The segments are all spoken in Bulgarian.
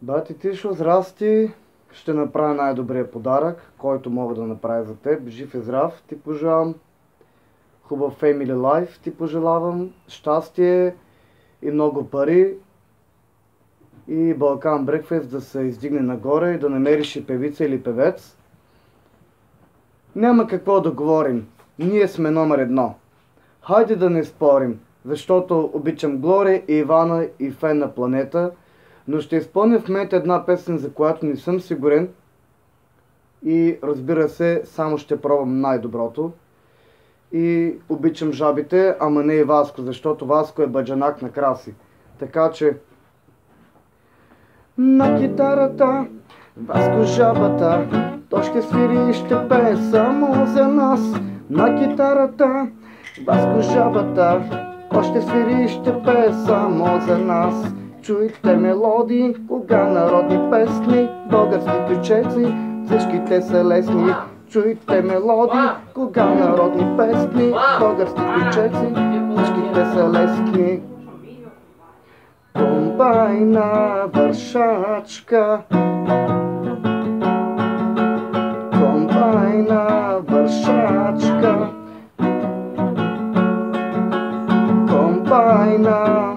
Бати Тишо, здрасти! Ще направя най-добрия подарък, който мога да направя за теб. Жив и здрав ти пожелавам. Хубав family life ти пожелавам. Щастие и много пари. И Балкан Брекфест да се издигне нагоре и да намериш и певица или певец. Няма какво да говорим. Ние сме номер едно. Хайде да не спорим, защото обичам Глория и Ивана и фен на планета. Но ще изпълня в момента една песен, за която не съм сигурен. И разбира се, само ще пробвам най-доброто. И обичам жабите, ама не и Васко, защото Васко е баджанак на краси. Така че... На китарата, Васко жабата, той ще свири и ще пее само за нас. На китарата, Васко жабата, той ще свири и ще пее само за нас. Чуйте мелодии, кога народни песни, български ключеци, всички те са лесни. Чуйте мелодии, кога народни песни, български ключеци, всички те са лесни. Комбайна вършачка, комбайна вършачка, комбайна.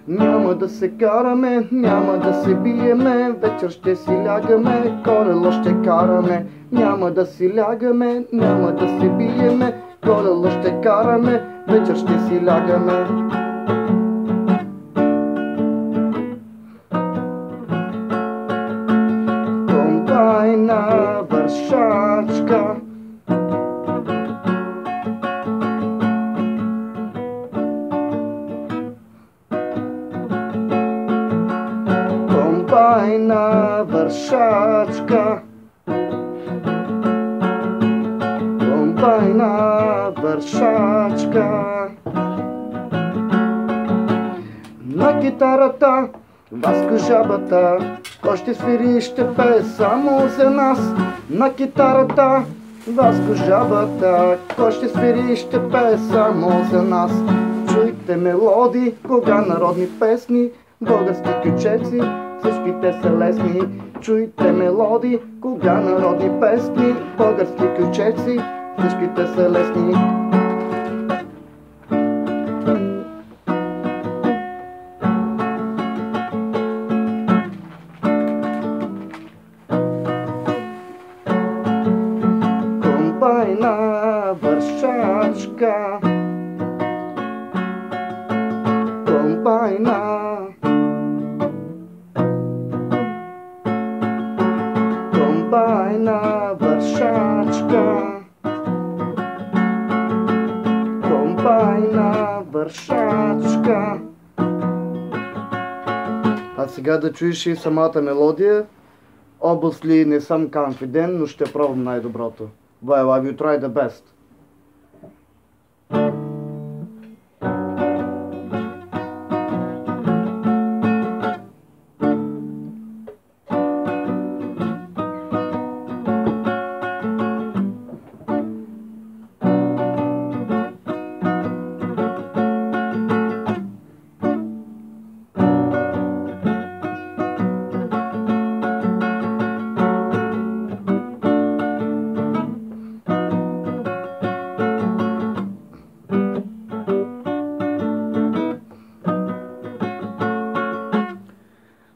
Няма да се караме, няма да се биеме, вечер ще си лягаме, колело ще караме. Няма да си лягаме, няма да се биеме, колело ще караме, вечер ще си лягаме. Комбайна вършачка, комбайна вършачка, комбайна вършачка. На китарата, Васко жабата, кой ще свири и ще пее само за нас. На китарата, Васко жабата, кой ще свири и ще пее само за нас. Чуйте мелодии, кога народни песни, български ключеци, всички те са лесни. Чуйте мелодии, кога народни песни, български ключеци, всички те са лесни. Комбайна вършачка, комбайна, комбайна вършачка, комбайна вършачка. А сега да чуеш и самата мелодия. Obviously не съм confident, но ще пробвам най-доброто. Well, I will try the best.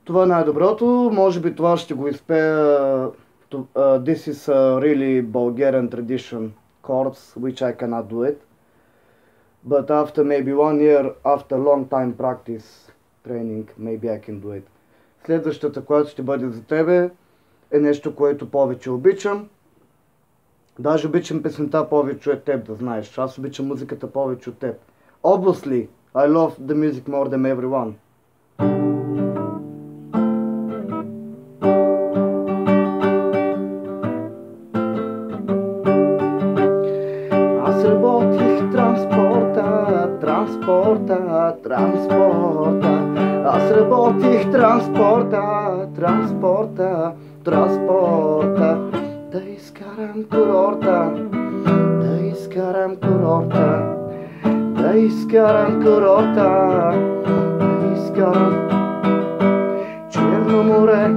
Това е най-доброто, може би това ще го изпея. This is a really Bulgarian tradition chords, which I cannot do it. But after maybe 1 year, after long time practice, training, maybe I can do it. Следващата, която ще бъде за тебе, е нещо, което повече обичам. Даже обичам песента повече от теб, да знаеш. Аз обичам музиката повече от теб. Obviously, I love the music more than everyone. Аз работих транспорта, транспорта. Аз работих Взех транспорта, транспорта, транспорта, да изкарам курорта, да изкарам курорта, да изкарам курорта, да изкарам Черно море,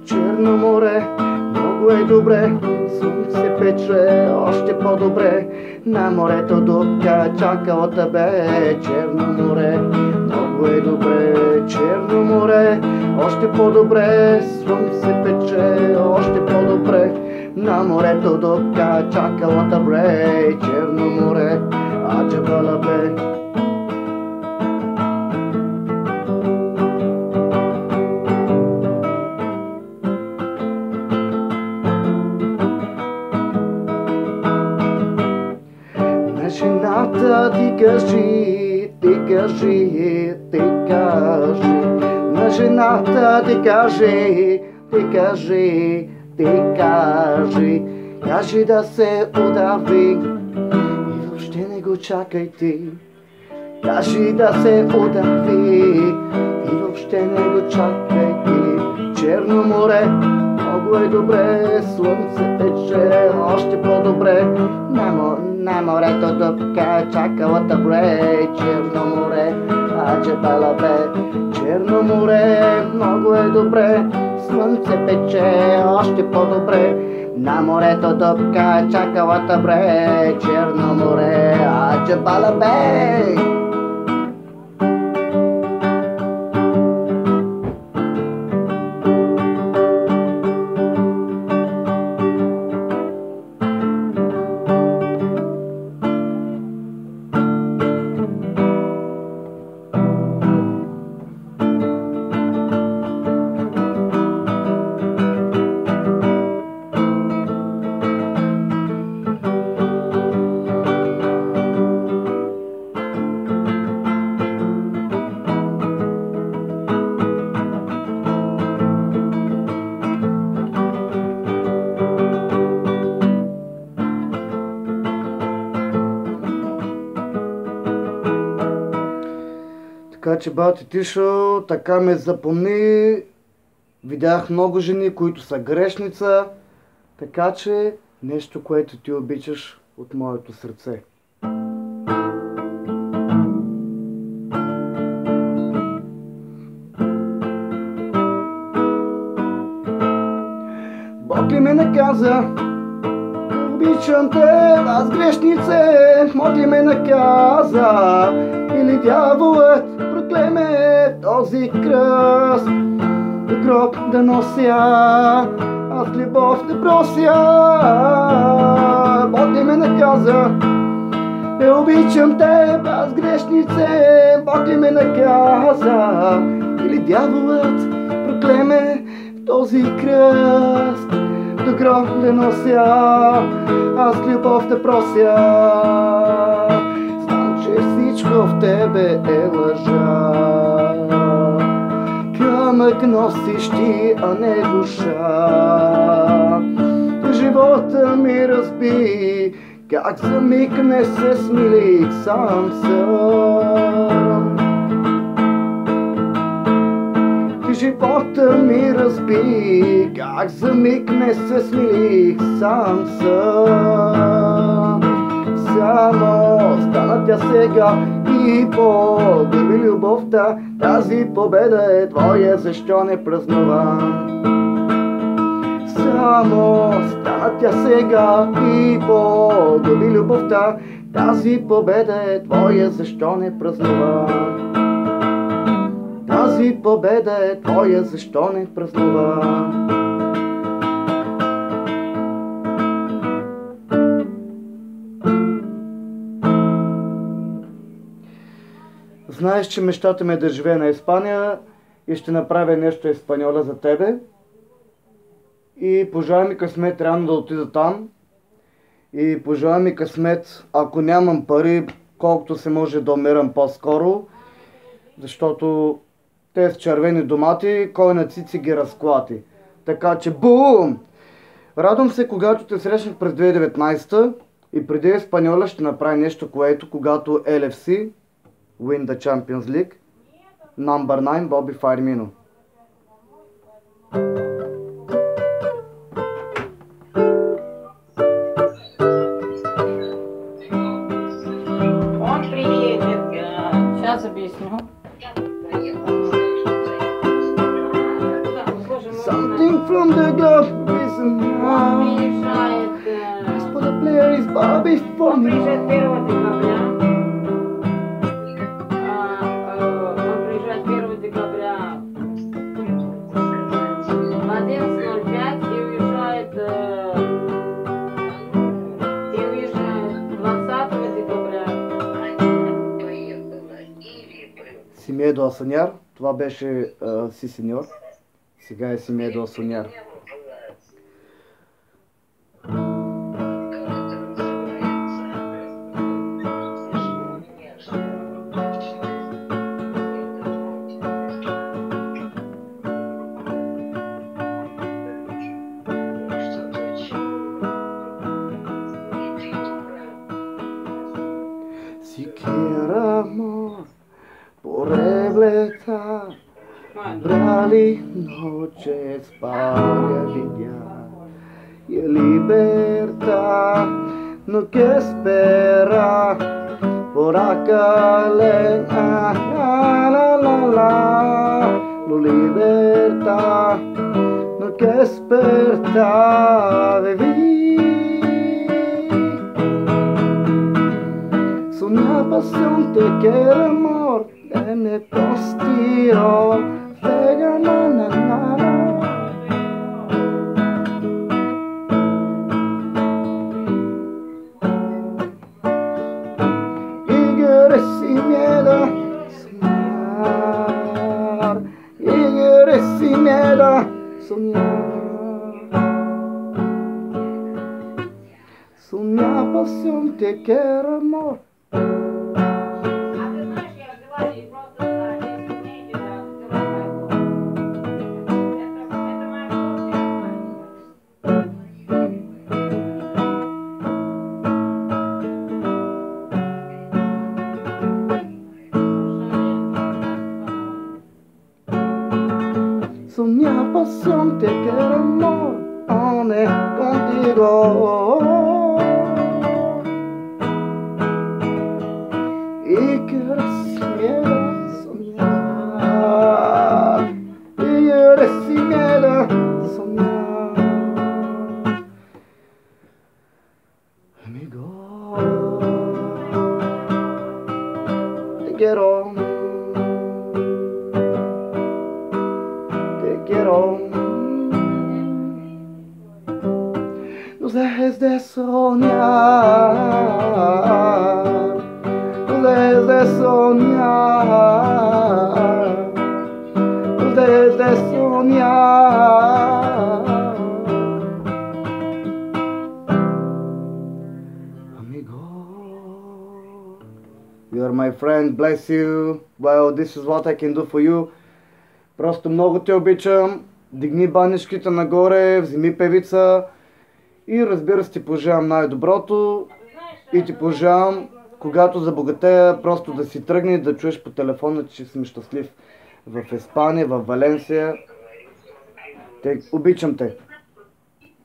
Черно море, много е добре, слънце пече още по-добре, на морето дупка чакала тебе. Черно море, много е добре, Черно море, още по-добре, слънце пече още по-добре, на морето дупка чакала тебе. Черно море, аджабала бе. Жената ти кажи, ти кажи, ти кажи, на жената ти кажи, ти кажи, ти кажи, кажи да се удави и въобще не го чакай ти. Кажи да се удави и въобще не го чакай ти. Черно море, много е добре, слънце пече още по-добре, на морето дупка чакала тебе. Черно море, аджебала бе. Черно море, много е добре, слънце пече още по-добре, на морето дупка чакала тебе. Черно море, аджебала бе. Така че, бати Тишо, така ме запомни. Видях много жени, които са грешница. Така че, нещо, което ти обичаш от моето сърце. Бог ли ме наказа? Обичам те, аз грешнице. Бог ли ме наказа? Или дяволът проклеме този кръст? До гроб да нося, аз любов да прося. Бог ли ме наказа? Не обичам те, аз грешнице. Бог ли ме наказа? Или дяволът проклеме този кръст? До гроб да нося, аз любов да прося. Че всичко в тебе е лъжа, камък носиш ти, а не душа. Живота ми разби, как за миг не се смилих сам съм. Живота ми разби, как за миг не се смилих сам съм. Само стана тя сега и погърби любовта, тази победа е твоя, защо не празнувам? Само стана тя сега и погърби любовта, тази победа е твоя, защо не празнувам? Тази победа е твоя, защо не празнувам? Знаеш, че мечтата ми е да живея на Испания и ще направя нещо еспаньола за тебе. И пожелай ми късмет рано да отида там. И пожелай ми късмет, ако нямам пари, колкото се може да умирам по-скоро. Защото тези червени домати, кой на цици ги разклати. Така че бум! Радвам се, когато те срещнах през 2019 и преди Еспаньола ще направи нещо, което когато LFC Win the Champions League Number 9, Bobby Firmino. Он приедет, сейчас объясню. Something from the God reason Он why. приезжает, As for the player is Bobby он приезжает Firmino. 1 декабря. Он приезжает 1 декабря в 11:05 и уезжает 20 декабря. Симедо Асаняр, това беше Си Сеньор. Сега е Симедо Асаняр. Si quiero amor por rebleta, brali noches para lidiar y libertad no que espera por acá la la la la no libertad no que espera vivir soñar pasión te quiero amor de me postiro Vega na na na na. Igor sin miedo soñar. Igor sin miedo soñar. Soñar pasión te quiero amor. Soñar pasión te quiero amor, ane contigo. Y quiero sin miedo soñar. Y quiero sin miedo soñar. Amigo, te quiero. Quiero. No dejes de soñar, no dejes de soñar, no dejes de soñar. Amigo, you are my friend, bless you. Well, this is what I can do for you. Просто много те обичам, дигни баничките нагоре, вземи певица и разбира се ти пожелавам най-доброто и ти пожелавам, когато забогатея, просто да си тръгне и да чуеш по телефона, че съм щастлив в Испания, в Валенсия. Обичам те.